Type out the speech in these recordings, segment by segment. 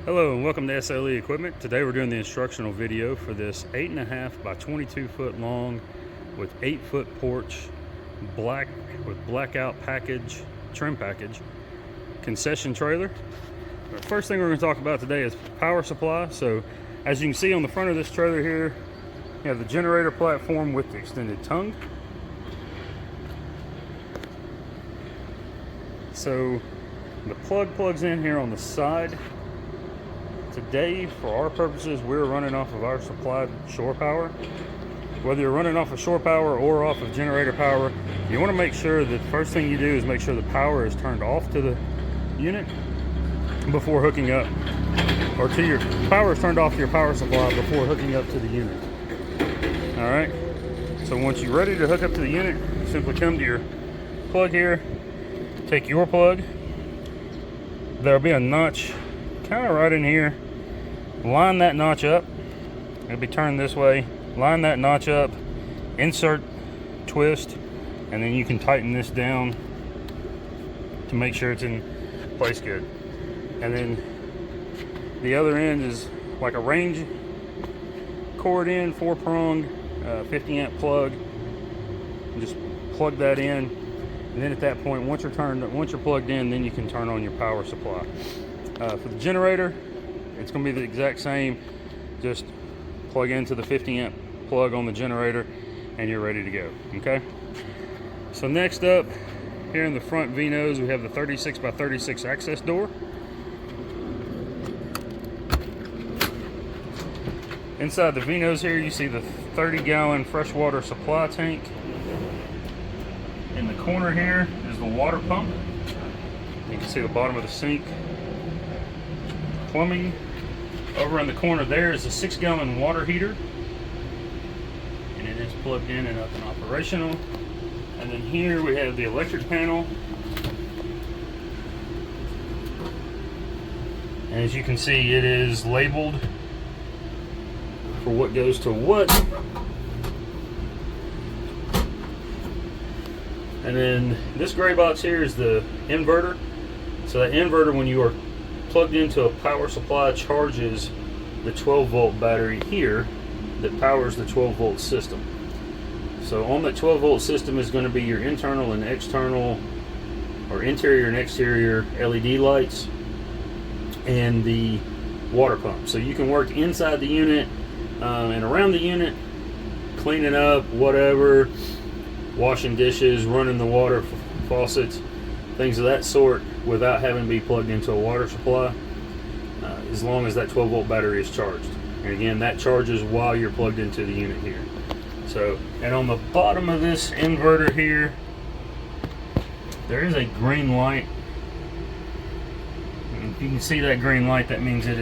Hello and welcome to SLE Equipment. Today we're doing the instructional video for this 8.5 by 22 foot long with 8 foot porch blackout package, trim package, concession trailer. The first thing we're going to talk about today is power supply. So as you can see on the front of this trailer here, you have the generator platform with the extended tongue. So the plug plugs in here on the side. Today, for our purposes, we're running off of our supplied shore power. Whether you're running off of shore power or off of generator power, you want to make sure that the first thing you do is make sure the power is turned off to the unit before hooking up, or to your power is turned off to your power supply before hooking up to the unit. All right. So once you're ready to hook up to the unit, simply come to your plug here, take your plug. There'll be a notch kind of right in here. Line that notch up. It'll be turned this way. Line that notch up, insert, twist, and then you can tighten this down to make sure it's in place good. And then the other end is like a range cord in, 4-prong, 50 amp plug. And just plug that in, and then at that point, once you're plugged in, then you can turn on your power supply. For the generator, it's going to be the exact same. Just plug into the 50 amp plug on the generator and you're ready to go. Okay, so next up here in the front V-nose, we have the 36 by 36 access door. Inside the V-nose here, you see the 30-gallon freshwater supply tank. In the corner here is the water pump. You can see the bottom of the sink. Plumbing. Over in the corner there is a 6-gallon water heater, and it is plugged in and up and operational. And then here we have the electric panel, and as you can see, it is labeled for what goes to what. And then this gray box here is the inverter. So that inverter, when you are plugged into a power supply, charges the 12-volt battery here that powers the 12-volt system. So on that 12-volt system is going to be your internal and external, or interior and exterior LED lights, and the water pump. So you can work inside the unit and around the unit, cleaning up, whatever, washing dishes, running the water faucets, things of that sort, without having to be plugged into a water supply, as long as that 12-volt battery is charged. And again, that charges while you're plugged into the unit here. So, and on the bottom of this inverter here, there is a green light. And if you can see that green light, that means it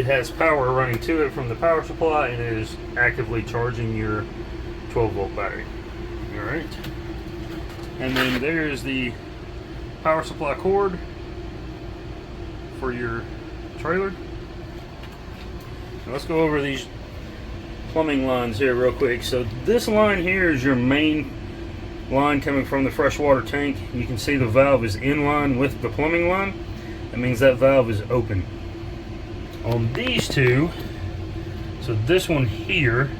has power running to it from the power supply, and it is actively charging your 12-volt battery. All right. And then there's the power supply cord for your trailer. Now let's go over these plumbing lines here real quick. So this line here is your main line coming from the freshwater tank. You can see the valve is in line with the plumbing line. That means that valve is open. On these two, so this one here,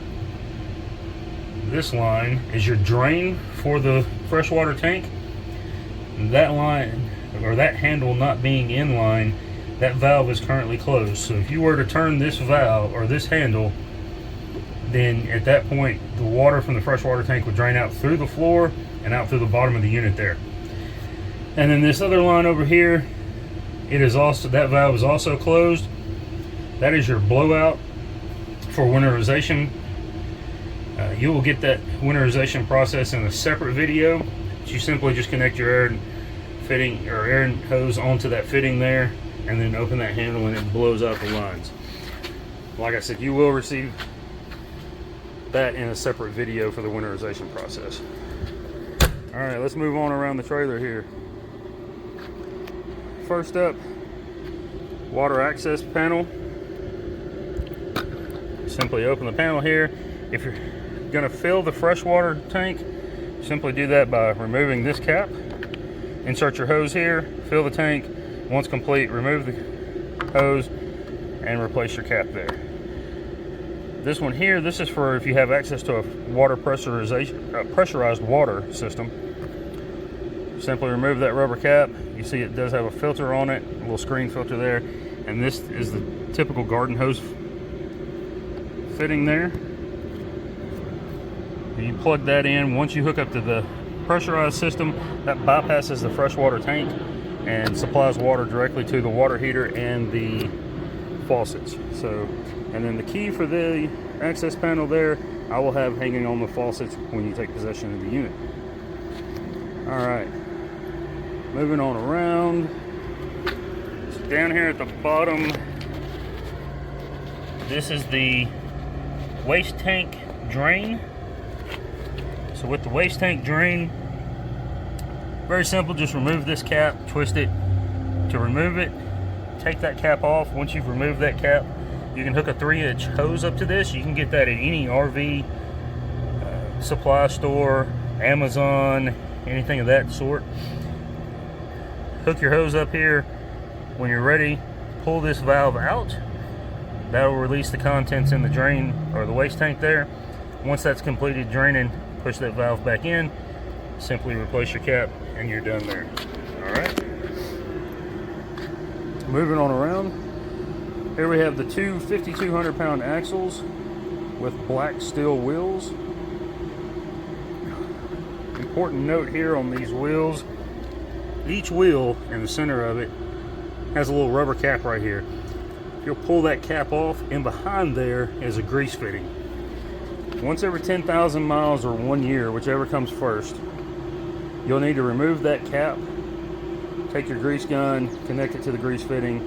this line is your drain for the freshwater tank. That line, or that handle not being in line, that valve is currently closed. So if you were to turn this valve or this handle, then at that point the water from the freshwater tank would drain out through the floor and out through the bottom of the unit there. And then this other line over here, it is also, that valve is also closed. That is your blowout for winterization. You will get that winterization process in a separate video. You simply just connect your air fitting or air hose onto that fitting there, and then open that handle and it blows out the lines. Like I said, you will receive that in a separate video for the winterization process. All right, let's move on around the trailer here. First up, water access panel. Simply open the panel here. If you're going to fill the freshwater tank, simply do that by removing this cap. Insert your hose here, fill the tank. Once complete, remove the hose and replace your cap there. This one here, this is for if you have access to a water pressurized water system. Simply remove that rubber cap. You see it does have a filter on it, a little screen filter there, and this is the typical garden hose fitting there. You plug that in. Once you hook up to the pressurized system, that bypasses the freshwater tank and supplies water directly to the water heater and the faucets. So, and then the key for the access panel there, I will have hanging on the faucets when you take possession of the unit. All right, moving on around. So down here at the bottom, this is the waste tank drain. So with the waste tank drain, very simple, just remove this cap, twist it to remove it, take that cap off. Once you've removed that cap, you can hook a 3-inch hose up to this. You can get that at any RV supply store, Amazon, anything of that sort. Hook your hose up here. When you're ready, pull this valve out. That will release the contents in the drain or the waste tank there. Once that's completed draining, push that valve back in, simply replace your cap, and you're done there. All right. Moving on around, here we have the two 5,200 pound axles with black steel wheels. Important note here on these wheels, each wheel in the center of it has a little rubber cap right here. You'll pull that cap off, and behind there is a grease fitting. Once every 10,000 miles or 1 year, whichever comes first, you'll need to remove that cap, take your grease gun, connect it to the grease fitting,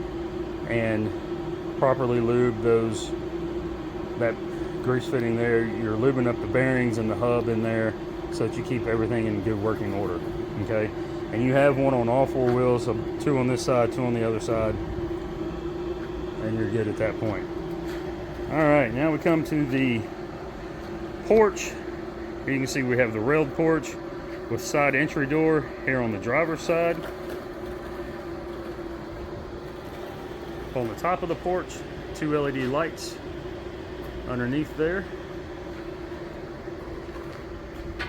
and properly lube that grease fitting there. You're lubing up the bearings and the hub in there so that you keep everything in good working order, okay? And you have one on all 4 wheels, so 2 on this side, 2 on the other side, and you're good at that point. All right, now we come to the porch. Here you can see we have the railed porch with side entry door here on the driver's side. On the top of the porch, 2 LED lights underneath there.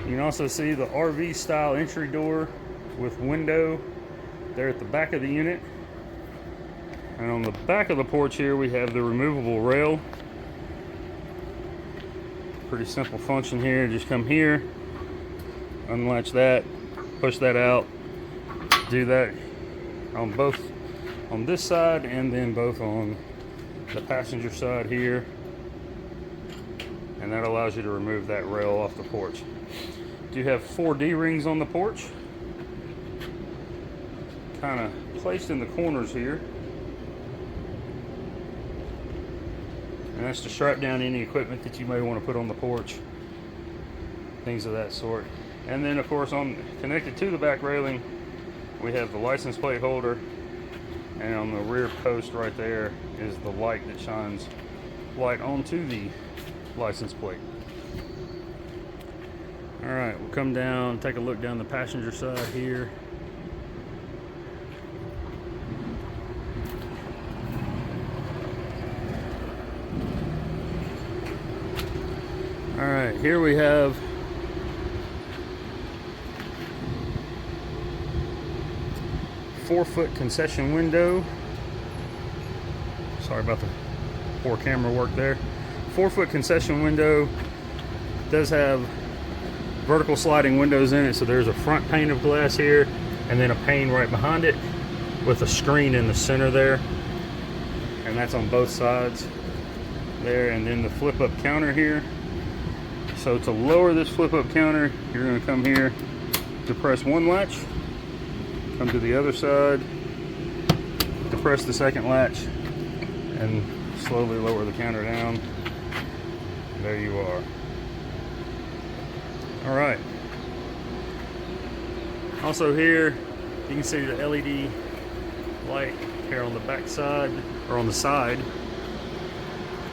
You can also see the RV style entry door with window there at the back of the unit. And on the back of the porch here, we have the removable rail. Pretty simple function here. Just come here, unlatch that, push that out, do that on both, on this side and then both on the passenger side here, and that allows you to remove that rail off the porch. Do have 4 D-rings on the porch, kind of placed in the corners here, and that's to strap down any equipment that you may want to put on the porch, things of that sort. And then of course connected to the back railing, we have the license plate holder, and on the rear post right there is the light that shines light onto the license plate. All right, we'll come down, take a look down the passenger side here. All right, here we have a 4-foot concession window. Sorry about the poor camera work there. 4-foot concession window. Does have vertical sliding windows in it, so there's a front pane of glass here and then a pane right behind it with a screen in the center there, and that's on both sides there. And then the flip up counter here. So to lower this flip up counter, you're going to come here, depress one latch, come to the other side, depress the second latch, and slowly lower the counter down. There you are. All right. Also here, you can see the LED light here on the back side, or on the side,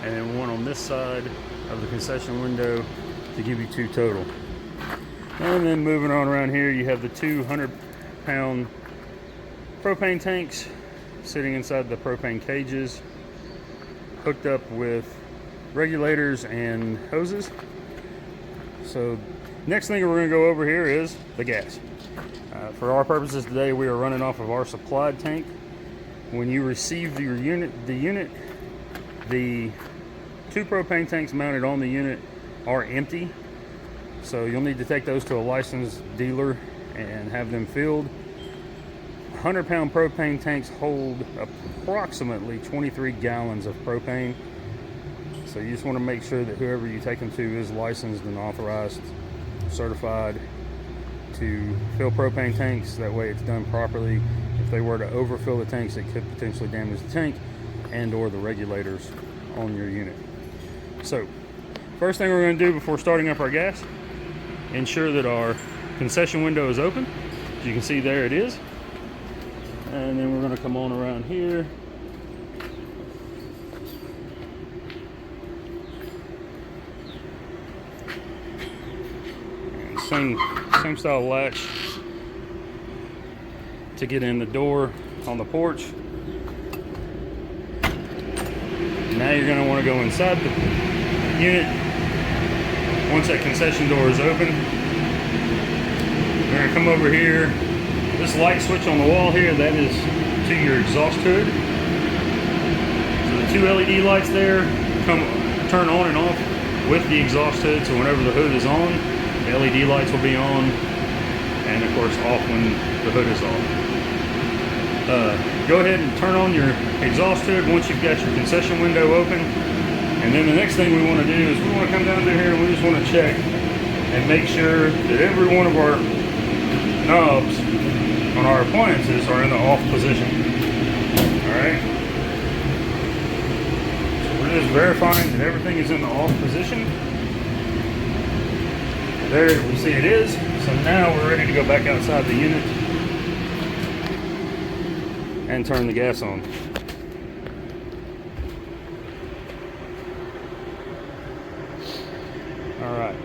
and then one on this side of the concession window to give you 2 total. And then moving on around here, you have the 200-pound propane tanks sitting inside the propane cages, hooked up with regulators and hoses. So next thing we're going to go over here is the gas. For our purposes today, we are running off of our supplied tank. When you receive your unit, the 2 propane tanks mounted on the unit are empty. So you'll need to take those to a licensed dealer and have them filled. 100-pound propane tanks hold approximately 23 gallons of propane. So you just want to make sure that whoever you take them to is licensed and authorized, certified to fill propane tanks. That way it's done properly. If they were to overfill the tanks, it could potentially damage the tank and or the regulators on your unit. So first thing we're going to do before starting up our gas, ensure that our concession window is open. As you can see, there it is. And then we're going to come on around here. And same style latch to get in the door on the porch. Now you're going to want to go inside the unit. Once that concession door is open, we're going to come over here. This light switch on the wall here, that is to your exhaust hood. So the 2 LED lights there turn on and off with the exhaust hood. So whenever the hood is on, the LED lights will be on, and of course off when the hood is off. Go ahead and turn on your exhaust hood once you've got your concession window open. And then the next thing we want to do is we want to come down through here and we just want to check and make sure that every one of our knobs on our appliances are in the off position. Alright. So we're just verifying that everything is in the off position. There we see it is. So now we're ready to go back outside the unit and turn the gas on. Alright.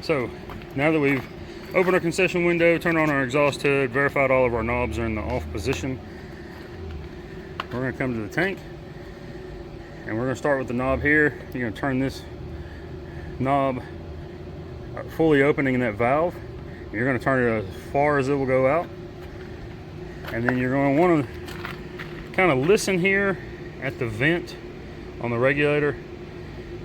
So now that we've opened our concession window, turned on our exhaust hood, verified all of our knobs are in the off position, we're going to come to the tank and we're going to start with the knob here. You're going to turn this knob fully opening that valve. You're going to turn it as far as it will go out, and then you're going to want to kind of listen here at the vent on the regulator.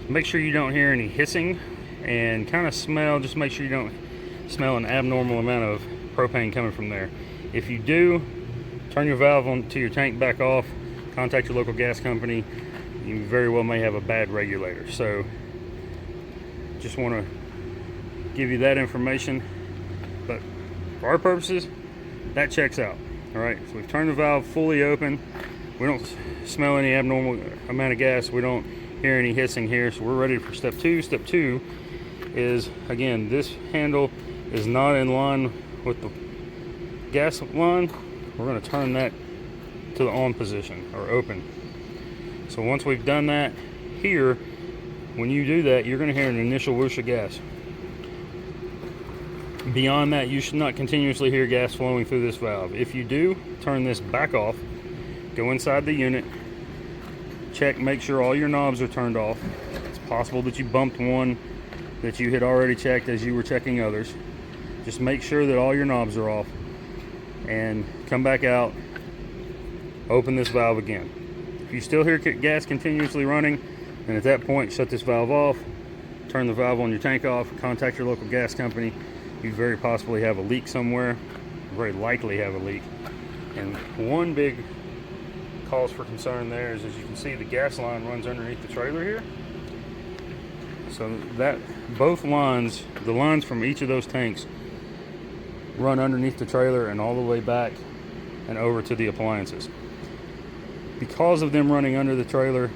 Make sure you don't hear any hissing, and kind of smell, just make sure you don't smell an abnormal amount of propane coming from there. If you do, turn your valve on to your tank back off, contact your local gas company. You very well may have a bad regulator. So just want to give you that information, but for our purposes that checks out. All right, so we've turned the valve fully open. We don't smell any abnormal amount of gas. We don't hear any hissing here, so we're ready for step 2. Step 2 is, again, this handle is not in line with the gas line. We're going to turn that to the on position, or open. So once we've done that here, when you do that, you're going to hear an initial whoosh of gas. Beyond that, you should not continuously hear gas flowing through this valve. If you do, turn this back off, go inside the unit, check, make sure all your knobs are turned off. It's possible that you bumped one that you had already checked as you were checking others. Just make sure that all your knobs are off, and come back out, open this valve again. If you still hear gas continuously running, then at that point shut this valve off, turn the valve on your tank off, contact your local gas company. You very possibly have a leak somewhere, very likely have a leak. And one big cause for concern there is, as you can see, the gas line runs underneath the trailer here. So that both lines, the lines from each of those tanks, run underneath the trailer and all the way back and over to the appliances. Because of them running under the trailer,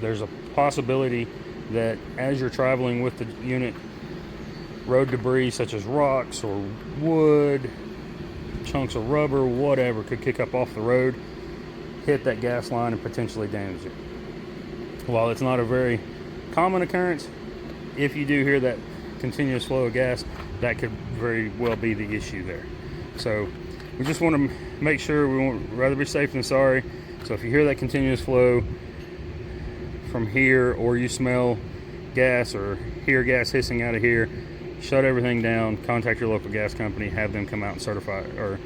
there's a possibility that as you're traveling with the unit, road debris such as rocks or wood, chunks of rubber, whatever, could kick up off the road, hit that gas line and potentially damage it. While it's not a very common occurrence, if you do hear that continuous flow of gas, that could very well be the issue there. So we just want to make sure, we want rather be safe than sorry. So if you hear that continuous flow from here, or you smell gas or hear gas hissing out of here, shut everything down, contact your local gas company, have them come out and certify or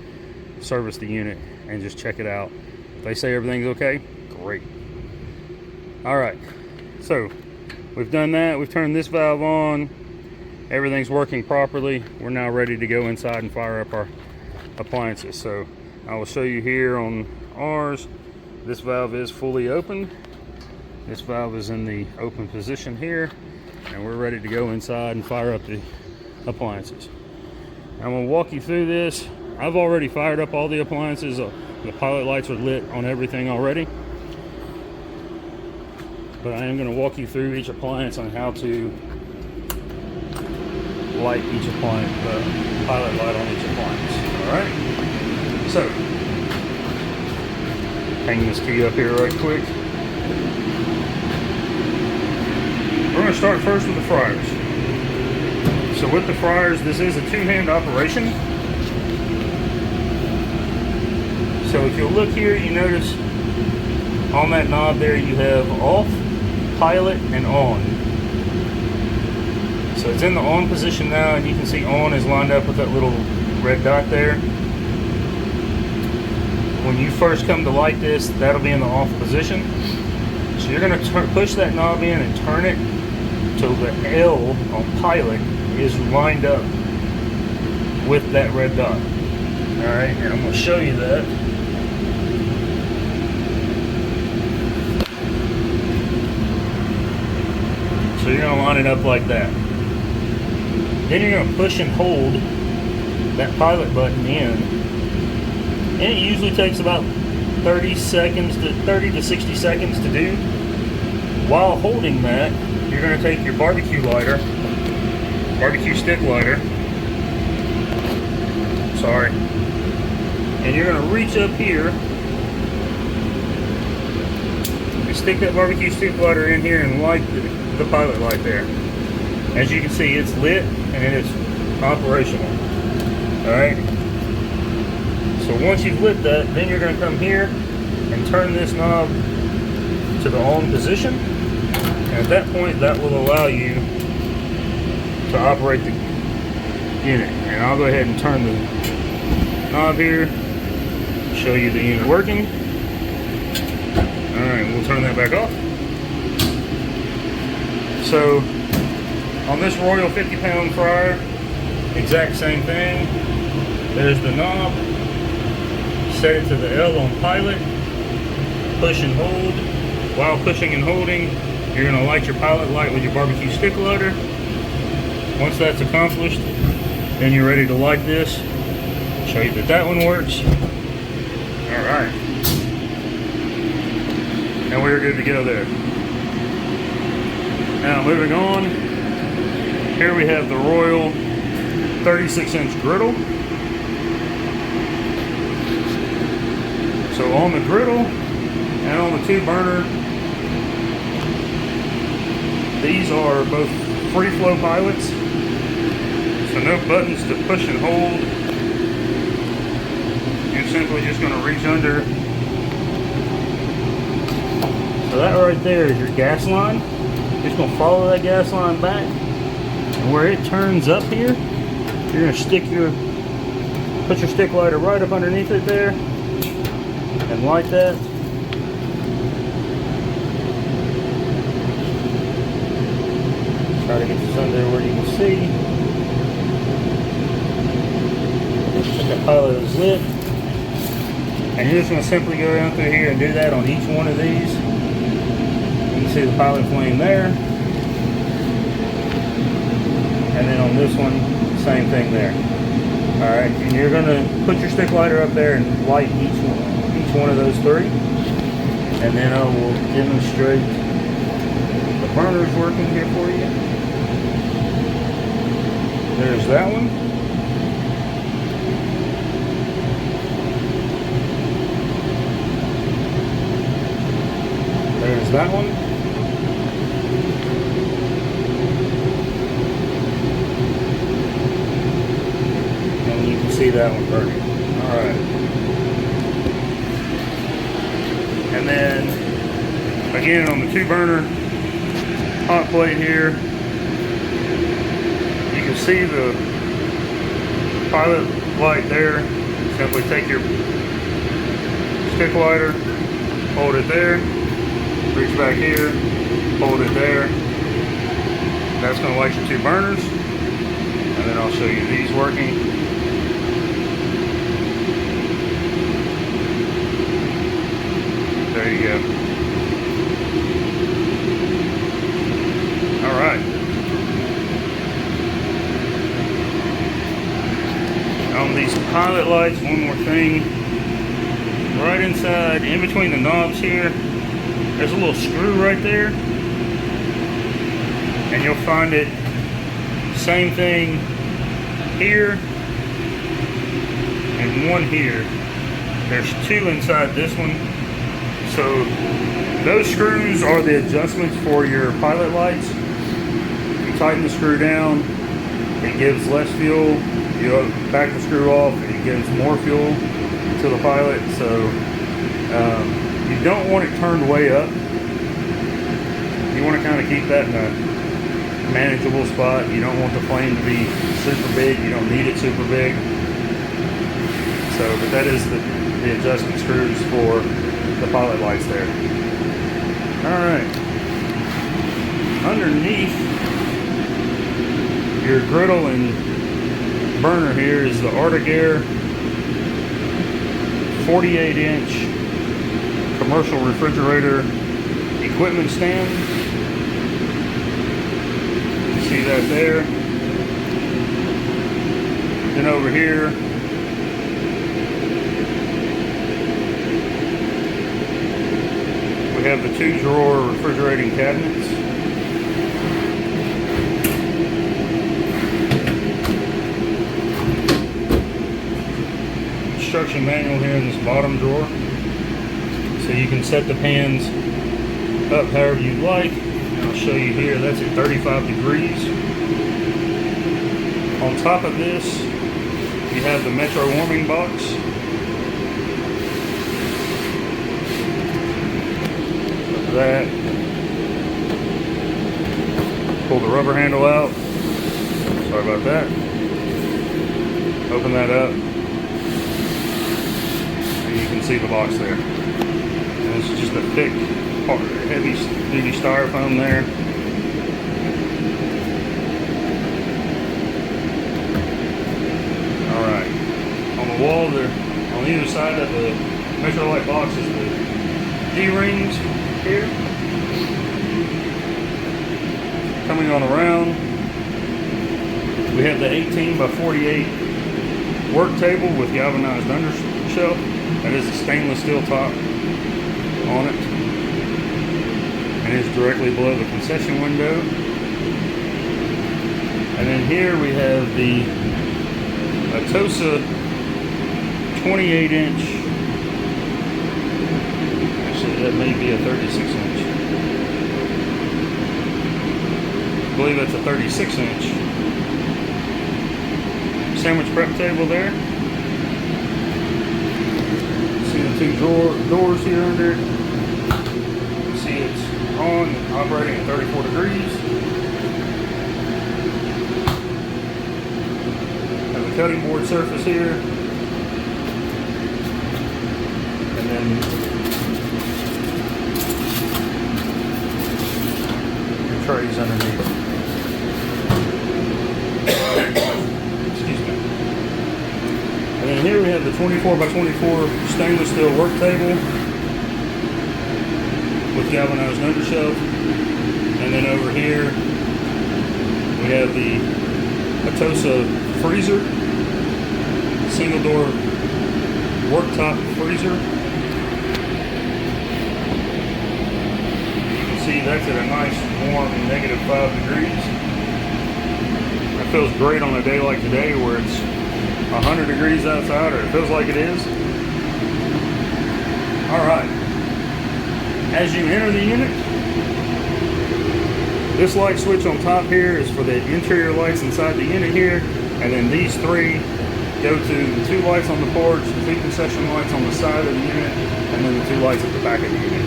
service the unit and just check it out. If they say everything's okay, great. All right, so we've done that. We've turned this valve on. Everything's working properly. We're now ready to go inside and fire up our appliances. So I will show you here on ours. This valve is fully open. This valve is in the open position here, and we're ready to go inside and fire up the appliances. I'm going to walk you through this. I've already fired up all the appliances. The pilot lights are lit on everything already, but I am going to walk you through each appliance on how to light each appliance, the pilot light on each appliance. All right, so hang this key up here right quick. We're going to start first with the fryers. So with the fryers, this is a two-hand operation. So if you'll look here, you notice on that knob there you have off, pilot, and on. So it's in the on position now, and you can see on is lined up with that little red dot there. When you first come to light this, that'll be in the off position. So you're going to push that knob in and turn it till the L on pilot is lined up with that red dot. Alright, and I'm going to show you that. So you're going to line it up like that. Then you're going to push and hold that pilot button in. And it usually takes about 30 to 60 seconds to do. While holding that, you're going to take your barbecue lighter, barbecue stick lighter, sorry, and you're going to reach up here and stick that barbecue stick lighter in here and light the pilot light there. As you can see, it's lit and it is operational. Alright, so once you've lit that, then you're going to come here and turn this knob to the on position. And at that point, that will allow you to operate the unit. And I'll go ahead and turn the knob here, show you the unit working. Alright, we'll turn that back off. So, on this Royal 50-pound fryer, exact same thing. There's the knob. Set it to the L on pilot. Push and hold. While pushing and holding, you're going to light your pilot light with your barbecue stick lighter. Once that's accomplished, then you're ready to light this. Show you that that one works. Alright. And we're good to go there. Now moving on, here we have the Royal 36-inch griddle. So on the griddle and on the two burner, these are both free flow pilots, so no buttons to push and hold. You're simply just going to reach under. So that right there is your gas line. Just going to follow that gas line back, and where it turns up here, you're going to put your stick lighter right up underneath it there and light that. Try to get this under where you can see. That pilot is lit. And you're just going to simply go down through here and do that on each one of these. You can see the pilot flame there. And then on this one, same thing there. Alright, and you're going to put your stick lighter up there and light each one of those three. And then I will demonstrate the burners working here for you. There's that one. There's that one. that one burning. All right. And then again on the 2-burner hot plate here, you can see the pilot light there. Simply take your stick lighter, hold it there, reach back here, hold it there. That's going to light your 2 burners. And then I'll show you these working. There you go. All right. On these pilot lights, one more thing. Right inside, in between the knobs here, there's a little screw right there. And you'll find it, same thing here and one here. There's 2 inside this one. So those screws are the adjustments for your pilot lights. You tighten the screw down, it gives less fuel. You back the screw off, it gives more fuel to the pilot. So you don't want it turned way up. You want to kind of keep that in a manageable spot. You don't want the flame to be super big. You don't need it super big. So, but that is the adjustment screws for the pilot lights there. All right. Underneath your griddle and burner here is the Arctic Air 48-inch commercial refrigerator equipment stand. See that there. Then over here, we have the 2-drawer refrigerating cabinets. Instruction manual here in this bottom drawer. So you can set the pans up however you'd like. I'll show you here, that's at 35 degrees. On top of this, you have the Metro warming box. Look at that. Pull the rubber handle out. Sorry about that. Open that up. And you can see the box there. And it's just a thick, heavy duty styrofoam there. Alright. On the wall there, on either side of the Metro Light box is the D-rings here. Coming on around, we have the 18 by 48 work table with galvanized undershelf. That is a stainless steel top on it. And it's directly below the concession window. And then here we have the Atosa 28-inch. Actually, that may be a 36-inch. I believe that's a 36-inch sandwich prep table there. See the 2 doors here under it. See it's on, operating at 34 degrees. Have a cutting board surface here. And then your trays underneath. Excuse me. And then here we have the 24 by 24 stainless steel work table with galvanized undershelf. And then over here we have the Atosa freezer, single door worktop freezer. You can see that's at a nice warm -5 degrees. It feels great on a day like today where it's 100 degrees outside, or it feels like it is. Alright. As you enter the unit, this light switch on top here is for the interior lights inside the unit here, and then these 3 go to the 2 lights on the porch, the 2 concession lights on the side of the unit, and then the 2 lights at the back of the unit.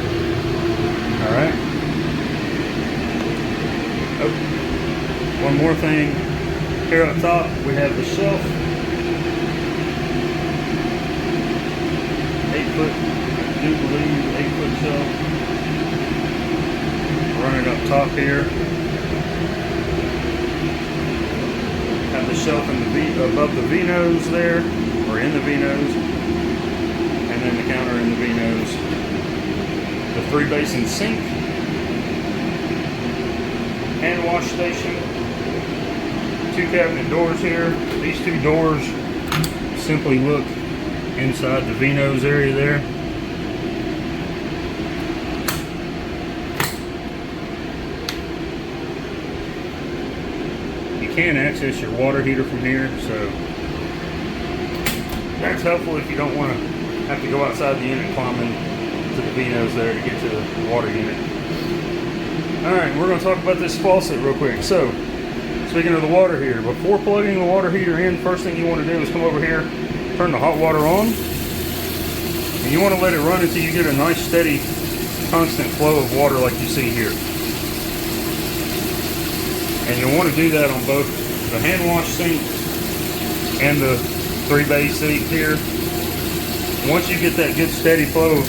Alright. Oh. One more thing. Here up top, we have the shelf. 8-foot, I do believe, 8-foot shelf. Running up top here. Have the shelf in the above the V-nose there, or in the V-nose, and then the counter in the V-nose. The 3-basin sink, hand wash station, 2 cabinet doors here. These 2 doors simply look inside the V-nose area there. You can access your water heater from here, so that's helpful if you don't want to have to go outside the unit climbing to the V-nose there to get to the water unit. Alright, we're going to talk about this faucet real quick. So, speaking of the water heater, before plugging the water heater in, first thing you want to do is come over here, turn the hot water on, and you want to let it run until you get a nice steady constant flow of water like you see here. And you'll want to do that on both the hand wash sink and the 3-bay sink here. Once you get that good steady flow of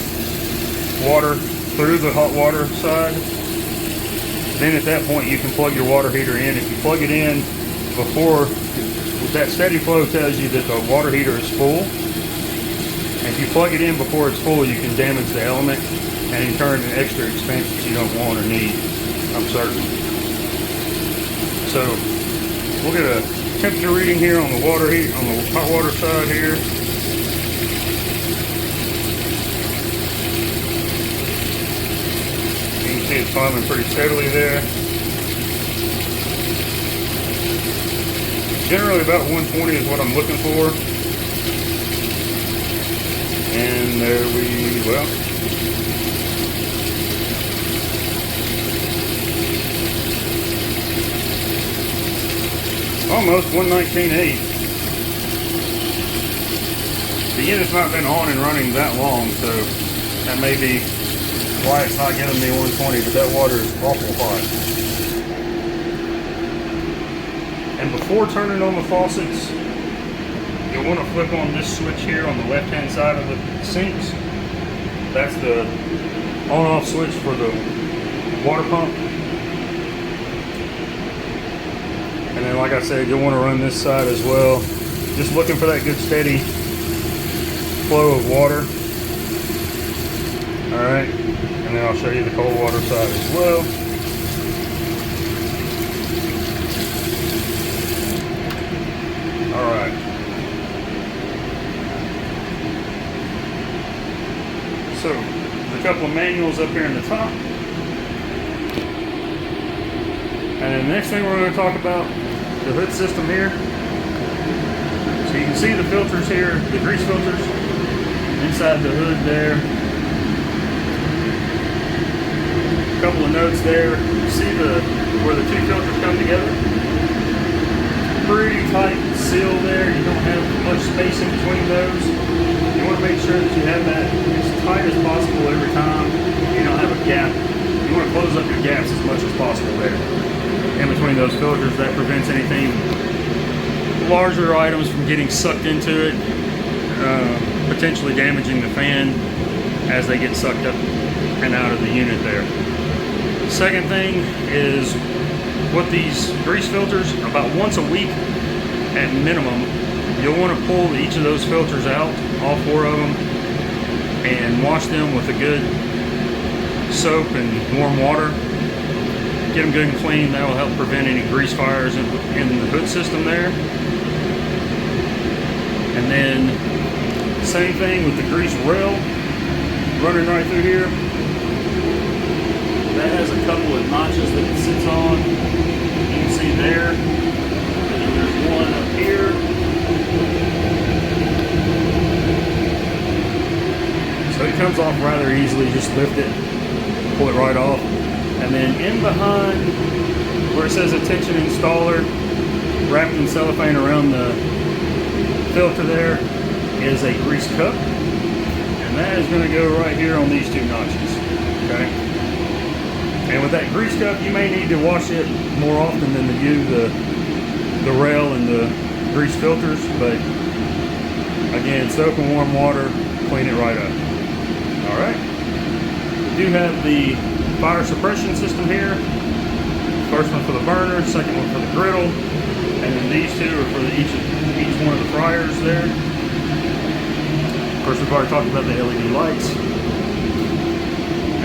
water through the hot water side, then at that point you can plug your water heater in. If you plug it in before, that steady flow tells you that the water heater is full. And if you plug it in before it's full, you can damage the element and incur an extra expense that you don't want or need, I'm certain. So we'll get a temperature reading here on the water heat, on the hot water side here. You can see it's climbing pretty steadily there. Generally about 120 is what I'm looking for. And there we, well, almost 119.8. The unit's not been on and running that long, so that may be why it's not giving me 120, but that water is awful hot. And before turning on the faucets, you'll want to flip on this switch here on the left-hand side of the sinks. That's the on-off switch for the water pump. And then, like I said, you'll want to run this side as well. Just looking for that good steady flow of water. Alright, and then I'll show you the cold water side as well. Alright. So, there's a couple of manuals up here in the top. And then the next thing we're going to talk about, the hood system here. So you can see the filters here, the grease filters inside the hood there. A couple of notes there. You see where the 2 filters come together? Pretty tight seal there. You don't have much space in between those. You want to make sure that you have that as tight as possible every time. You don't have a gap. You want to close up your gaps as much as possible there. In between those filters, that prevents anything larger items from getting sucked into it, potentially damaging the fan as they get sucked up and out of the unit there. Second thing is with these grease filters, about once a week at minimum, you'll want to pull each of those filters out, all 4 of them, and wash them with a good soap and warm water. Get them good and clean. That will help prevent any grease fires in the hood system there. And then same thing with the grease rail running right through here. That has a couple of notches that it sits on. You can see there. And then there's one up here. So it comes off rather easily. Just lift it, pull it right off. And then in behind where it says attention installer, wrapped in cellophane around the filter there is a grease cup, and that is going to go right here on these two notches. Okay. And with that grease cup, you may need to wash it more often than you do the rail and the grease filters, but again, soap and warm water, clean it right up. All right. We do have the fire suppression system here. First one for the burner, second one for the griddle, and then these two are for each one of the fryers there. Of course, we've already talked about the LED lights.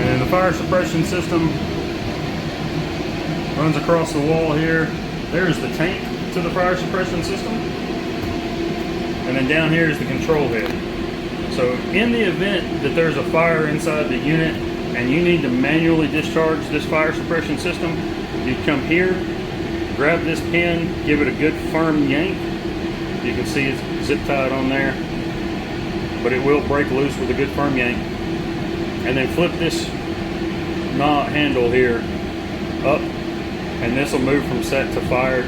And the fire suppression system runs across the wall here. There's the tank to the fire suppression system. And then down here is the control head. So in the event that there's a fire inside the unit and you need to manually discharge this fire suppression system, you come here, grab this pin, give it a good firm yank. You can see it's zip tied on there, but it will break loose with a good firm yank. And then flip this knob handle here up, and this will move from set to fired.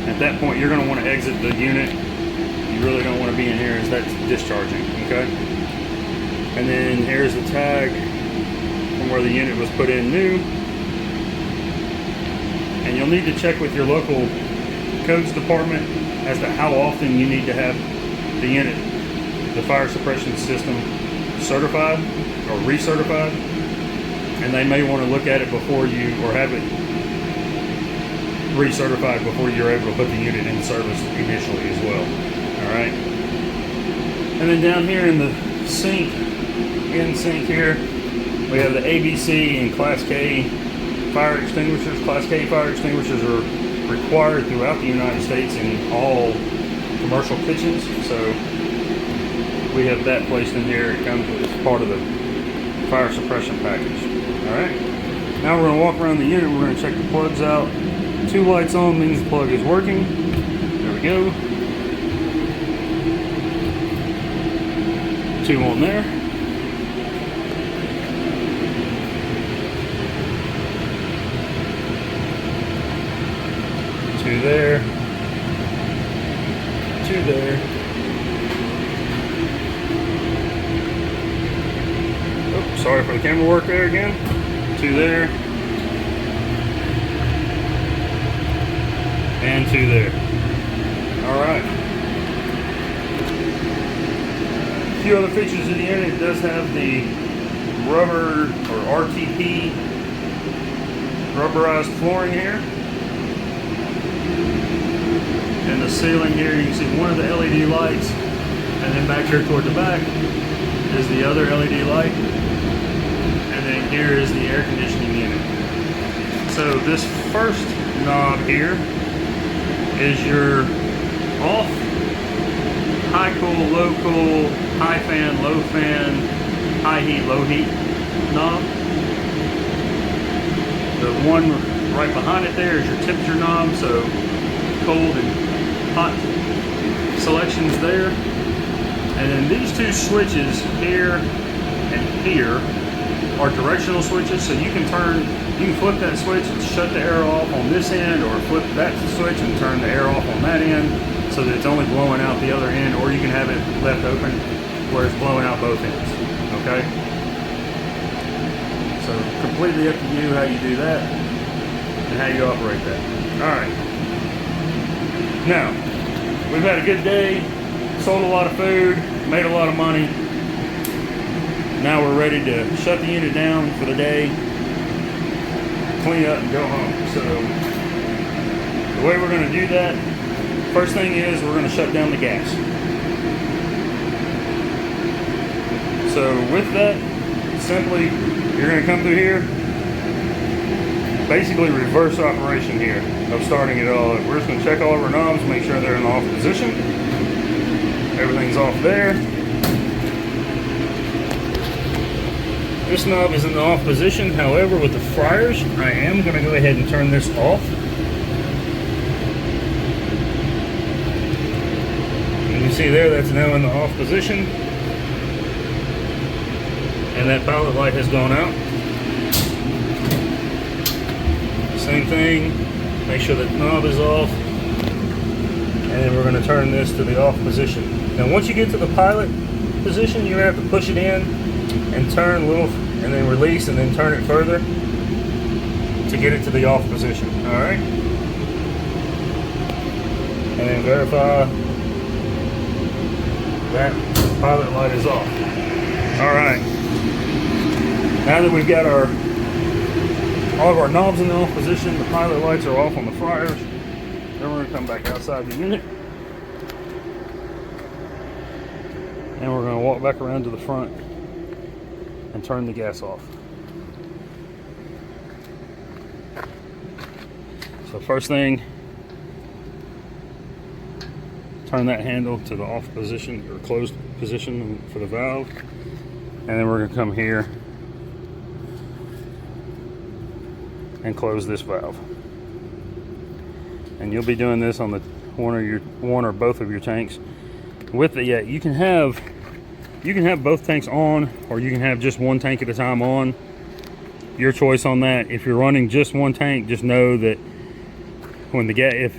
At that point, you're going to want to exit the unit. You really don't want to be in here as that's discharging, okay? And then here's the tag from where the unit was put in new. And you'll need to check with your local codes department as to how often you need to have the unit, the fire suppression system, certified or recertified. And they may want to look at it before you, or have it recertified before you're able to put the unit in service initially as well. Alright. And then down here in the sink, in sink here, we have the ABC and Class K fire extinguishers. Class K fire extinguishers are required throughout the United States in all commercial kitchens. So we have that placed in here. It comes as part of the fire suppression package. Alright. Now we're going to walk around the unit. We're going to check the plugs out. 2 lights on means the plug is working. There we go. 2 on there. 2 there. 2 there. Oh, sorry for the camera work there again. 2 there. And 2 there. Alright. A few other features of the unit. It does have the rubber or RTP rubberized flooring here. And the ceiling here, you can see one of the LED lights, and then back here toward the back is the other LED light, and then here is the air conditioning unit. So this first knob here is your off, high cool, low cool, high fan, low fan, high heat, low heat knob. The one right behind it there is your temperature knob, so cold and hot selections there. And then these 2 switches here and here are directional switches, so you can flip that switch and shut the air off on this end, or flip that switch and turn the air off on that end so that it's only blowing out the other end, or you can have it left open where it's blowing out both ends. Okay? So completely up to you how you do that and how you operate that. Alright. Now, we've had a good day, sold a lot of food, made a lot of money. Now we're ready to shut the unit down for the day, clean up and go home. So the way we're going to do that, first thing is we're going to shut down the gas. So with that, simply you're going to come through here, basically reverse operation here of starting it all. We're just going to check all of our knobs, make sure they're in the off position. Everything's off there. This knob is in the off position. However, with the fryers, I am going to go ahead and turn this off. And you see there, that's now in the off position. And that pilot light has gone out. Same thing, make sure the knob is off. and then we're going to turn this to the off position. Now once you get to the pilot position, you're going to have to push it in and turn a little, and then release, and then turn it further to get it to the off position. Alright? And then verify that pilot light is off. Alright. Now that we've got all of our knobs in the off position, the pilot lights are off on the fryers, then we're going to come back outside the unit. And we're going to walk back around to the front and turn the gas off. So first thing, turn that handle to the off position or closed position for the valve. And then we're going to come here and close this valve. And you'll be doing this on the one or both of your tanks. With it, yeah, you can have both tanks on, or you can have just one tank at a time on. Your choice on that. If you're running just one tank, just know that when if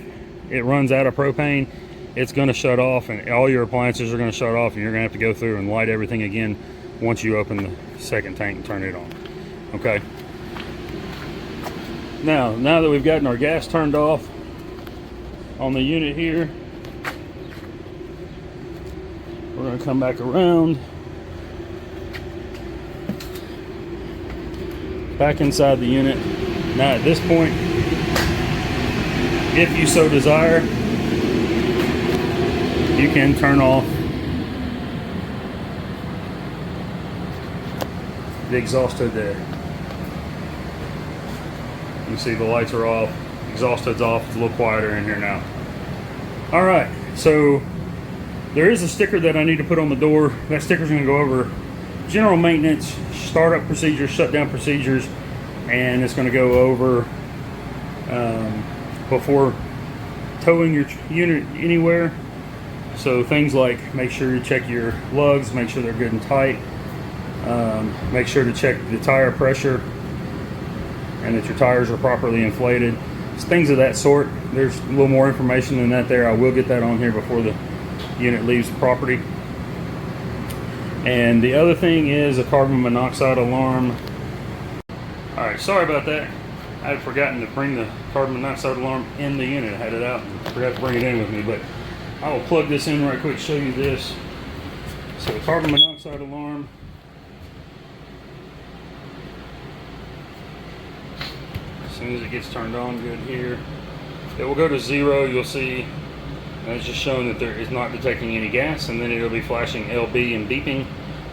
it runs out of propane, it's going to shut off, and all your appliances are going to shut off, and you're going to have to go through and light everything again once you open the second tank and turn it on. Okay. Now that we've gotten our gas turned off on the unit here, we're going to come back around, back inside the unit. Now at this point, if you so desire, you can turn off the exhaust hood there. You can see the lights are off, exhaust hood's off. It's a little quieter in here now. Alright, so there is a sticker that I need to put on the door. That sticker's going to go over general maintenance, startup procedures, shutdown procedures, and it's going to go over before towing your unit anywhere. So things like, make sure you check your lugs, make sure they're good and tight, make sure to check the tire pressure and that your tires are properly inflated. It's things of that sort. There's a little more information than that there. I will get that on here before the unit leaves the property. And the other thing is a carbon monoxide alarm. Alright, sorry about that. I had forgotten to bring the carbon monoxide alarm in the unit. I had it out and forgot to bring it in with me, but I will plug this in right quick, show you this. So the carbon monoxide alarm, as soon as it gets turned on good here, it will go to 0. You'll see it's just showing that there is not detecting any gas, and then it'll be flashing LB and beeping.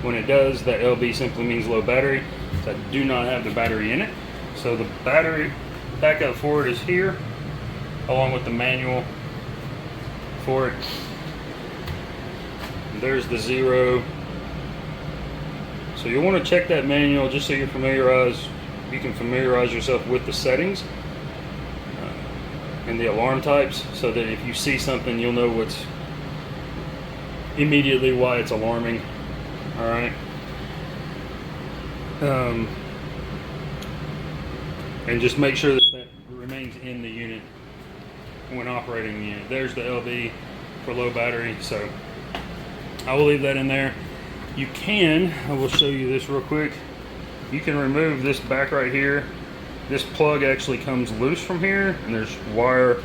When it does, that LB simply means low battery. So I do not have the battery in it. So the battery backup for it is here, along with the manual for it. There's the 0. So you'll want to check that manual just so you can familiarize yourself with the settings and the alarm types, so that if you see something, you'll know what's immediately why it's alarming. All right. And just make sure that remains in the unit when operating the unit. There's the LB for low battery, so I will leave that in there. You can, I will show you this real quick. You can remove this back right here. This plug actually comes loose from here, and there's wire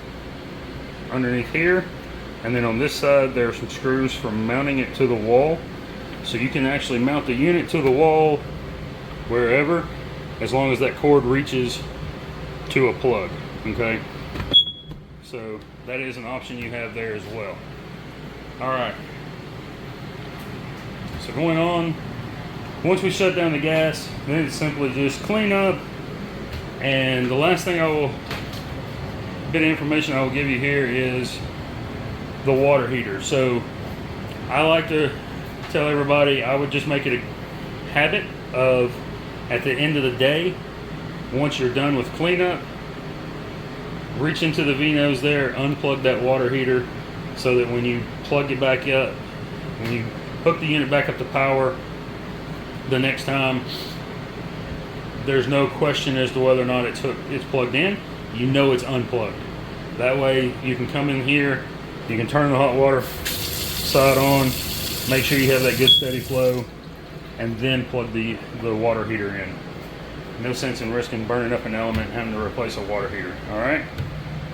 underneath here. And then on this side, there are some screws for mounting it to the wall. So you can actually mount the unit to the wall wherever, as long as that cord reaches to a plug, okay? So that is an option you have there as well. All right. So going on, once we shut down the gas, then it's simply just clean up. And the last thing bit of information I will give you here is the water heater. So I like to tell everybody, I would just make it a habit of, at the end of the day, once you're done with cleanup, reach into the V-nose there, unplug that water heater, so that when you plug it back up, when you hook the unit back up to power the next time, there's no question as to whether or not it's plugged in. You know it's unplugged. That way you can come in here You can turn the hot water side on, make sure you have that good steady flow, and then plug the water heater in. No sense in risking burning up an element and having to replace a water heater. Alright,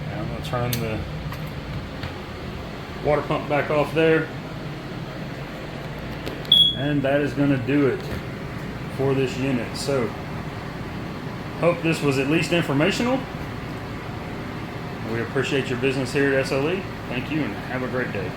now I'm going to turn the water pump back off there, and that is going to do it for this unit. So hope this was at least informational. We appreciate your business here at SLE. Thank you and have a great day.